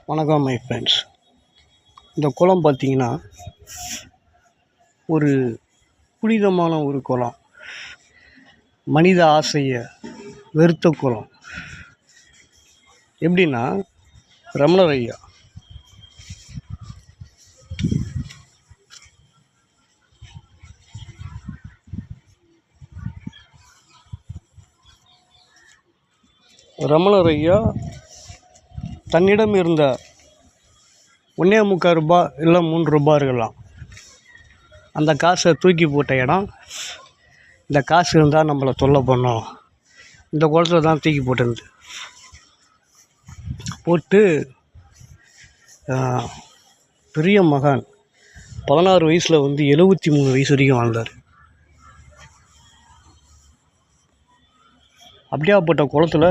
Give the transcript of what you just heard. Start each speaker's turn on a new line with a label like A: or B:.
A: வணக்கம் my friends. இந்த குளம் பார்த்திங்கன்னா ஒரு புனிதமான ஒரு குளம். மனித ஆசையை வெறுத்த குளம். எப்படின்னா, ரமணர் ஐயா ரமணர் ஐயா தன்னிடம் இருந்த 1.25 ரூபா இல்லை 3 ரூபா இருக்கலாம். அந்த காசை தூக்கி போட்ட இடம். இந்த காசு இருந்தால் நம்மளை தொல்லை பண்ணோம். இந்த குளத்தில் தான் தூக்கி போட்டு பெரிய மகான் 16 வயசில் 73 வயசு வரைக்கும் வாழ்ந்தார். அப்படியாப்பட்ட குளத்தில்